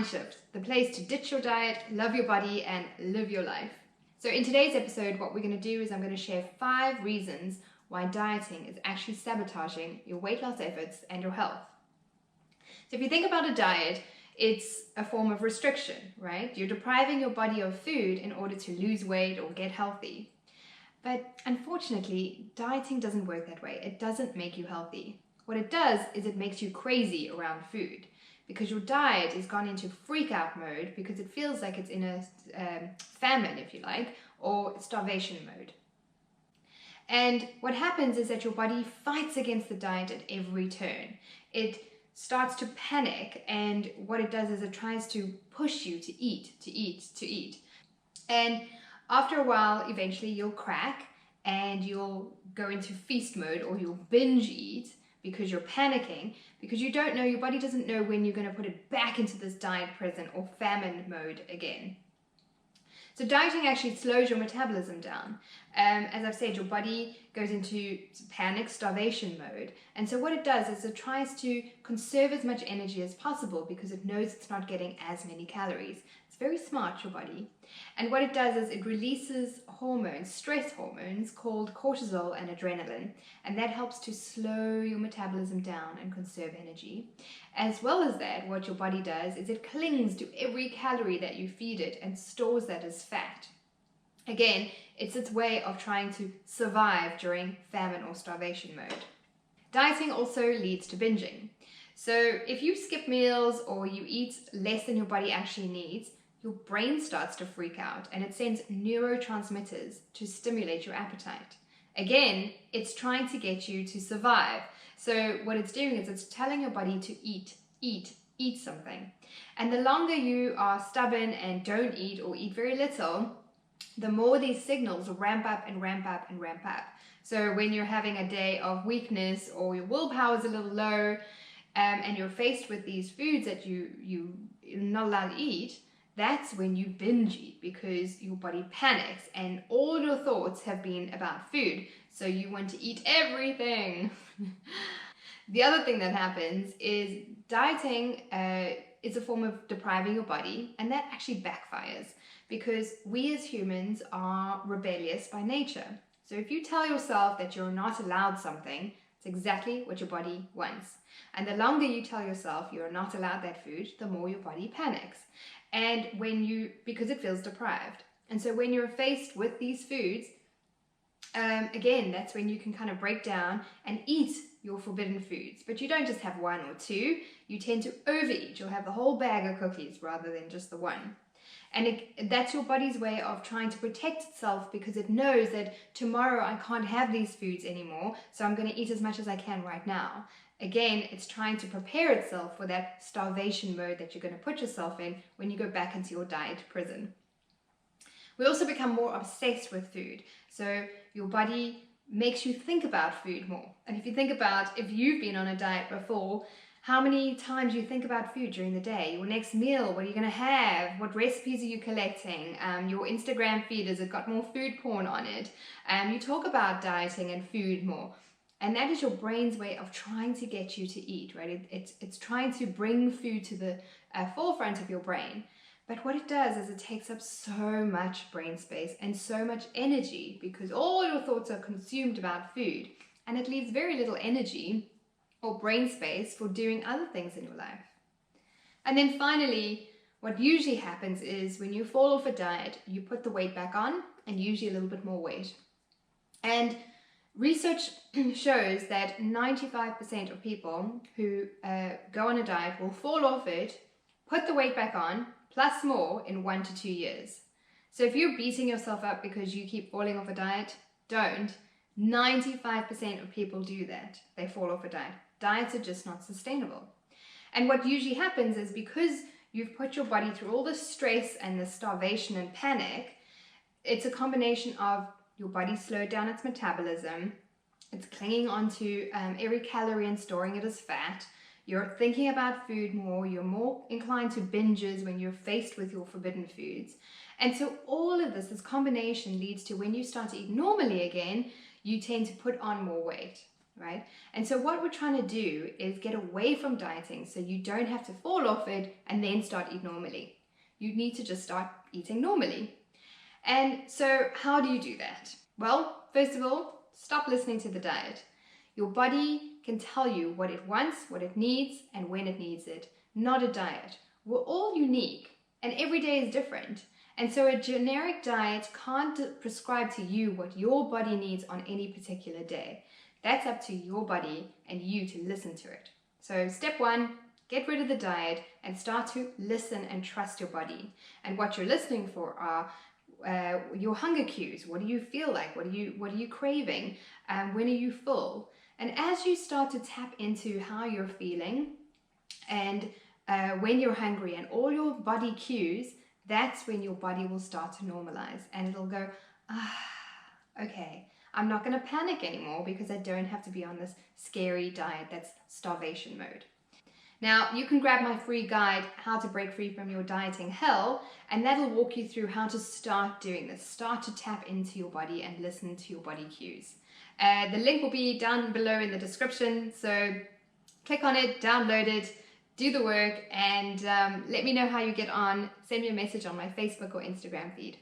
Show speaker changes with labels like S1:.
S1: Shift, the place to ditch your diet, love your body, and live your life. So in today's episode, what we're going to do is I'm going to share 5 reasons why dieting is actually sabotaging your weight loss efforts and your health. So if you think about a diet, it's a form of restriction, right? You're depriving your body of food in order to lose weight or get healthy. But unfortunately, dieting doesn't work that way. It doesn't make you healthy. What it does is it makes you crazy around food, because your diet has gone into freakout mode because it feels like it's in a famine, if you like, or starvation mode. And what happens is that your body fights against the diet at every turn. It starts to panic, and what it does is it tries to push you to eat. And after a while, eventually you'll crack and you'll go into feast mode, or you'll binge eat because you're panicking, because you don't know, your body doesn't know when you're going to put it back into this diet prison or famine mode again. So dieting actually slows your metabolism down. As I've said, your body goes into panic, starvation mode. And so what it does is it tries to conserve as much energy as possible because it knows it's not getting as many calories. It's very smart, your body. And what it does is it releases hormones, stress hormones, called cortisol and adrenaline. And that helps to slow your metabolism down and conserve energy. As well as that, what your body does is it clings to every calorie that you feed it and stores that as fat. Again, it's its way of trying to survive during famine or starvation mode. Dieting also leads to binging. So if you skip meals or you eat less than your body actually needs, your brain starts to freak out and it sends neurotransmitters to stimulate your appetite. Again, it's trying to get you to survive. So what it's doing is it's telling your body to eat something. And the longer you are stubborn and don't eat or eat very little, the more these signals ramp up and ramp up and ramp up. So when you're having a day of weakness or your willpower is a little low, and you're faced with these foods that you're not allowed to eat, that's when you binge eat, because your body panics and all your thoughts have been about food. So you want to eat everything. The other thing that happens is dieting is a form of depriving your body, and that actually backfires because we as humans are rebellious by nature. So if you tell yourself that you're not allowed something, it's exactly what your body wants. And the longer you tell yourself you're not allowed that food, the more your body panics. And because it feels deprived. And so when you're faced with these foods, again, that's when you can kind of break down and eat your forbidden foods. But you don't just have 1 or 2, you tend to overeat. You'll have the whole bag of cookies rather than just the one. And that's your body's way of trying to protect itself, because it knows that tomorrow I can't have these foods anymore, so I'm going to eat as much as I can right now. Again, it's trying to prepare itself for that starvation mode that you're going to put yourself in when you go back into your diet prison. We also become more obsessed with food. So your body makes you think about food more. And if you think about, if you've been on a diet before, how many times you think about food during the day? Your next meal, what are you going to have? What recipes are you collecting? Your Instagram feed, has it got more food porn on it? You talk about dieting and food more. And that is your brain's way of trying to get you to eat, right? It's trying to bring food to the forefront of your brain. But what it does is it takes up so much brain space and so much energy, because all your thoughts are consumed about food, and it leaves very little energy or brain space for doing other things in your life. And then finally, what usually happens is when you fall off a diet, you put the weight back on, and usually a little bit more weight. And research shows that 95% of people who go on a diet will fall off it, put the weight back on, plus more in 1 to 2 years. So if you're beating yourself up because you keep falling off a diet, don't. 95% of people do that. They fall off a diet. Diets are just not sustainable. And what usually happens is, because you've put your body through all the stress and the starvation and panic, it's a combination of your body slowed down its metabolism, it's clinging onto every calorie and storing it as fat, you're thinking about food more, you're more inclined to binges when you're faced with your forbidden foods. And so all of this combination leads to, when you start to eat normally again, you tend to put on more weight. right? And so what we're trying to do is get away from dieting so you don't have to fall off it and then start eating normally. You need to just start eating normally. And so how do you do that? Well, first of all, stop listening to the diet. Your body can tell you what it wants, what it needs, and when it needs it, not a diet. We're all unique, and every day is different. And so a generic diet can't prescribe to you what your body needs on any particular day. That's up to your body and you to listen to it. So step one, get rid of the diet and start to listen and trust your body. And what you're listening for are your hunger cues. What do you feel like? What are you craving? When are you full? And as you start to tap into how you're feeling and when you're hungry and all your body cues, that's when your body will start to normalize and it'll go, okay, I'm not going to panic anymore because I don't have to be on this scary diet that's starvation mode. Now, you can grab my free guide, How to Break Free from Your Dieting Hell, and that'll walk you through how to start doing this. Start to tap into your body and listen to your body cues. The link will be down below in the description, so click on it, download it, do the work, and let me know how you get on. Send me a message on my Facebook or Instagram feed.